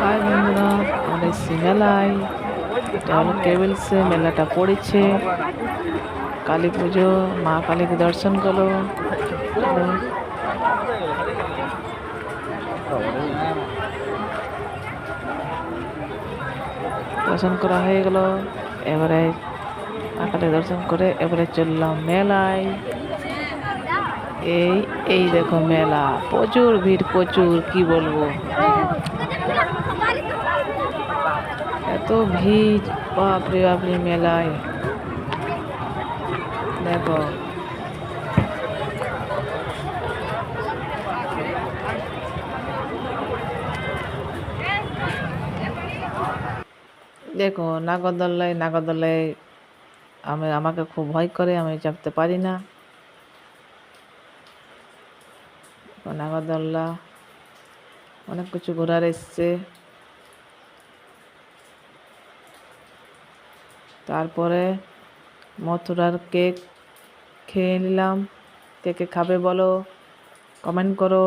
High বন্ধুরা, আমরা এসেছি মেলায়। এটা হলো কেবলসে মেলাটা পড়েছে। কালী পুজো, মা কালীকে দর্শন করো। চলো। দর্শন করা হয়ে গেল। এবারে মা কালী দর্শন করে এবারে চললাম মেলায়। এই এই দেখো মেলা, প্রচুর ভিড়, প্রচুর, কি বলবো, এত ভিড়, বাপরে বাপরে মেলায়। দেখো দেখো নাগরদোলায় আমাকে খুব ভয় করে, আমি চাপতে পারি না। নাগরদোলা অনেক কিছু ঘোরার এসছে। তারপরে মথুরার কেক খেয়ে নিলাম। কে কে খাবে বলো, কমেন্ট করো।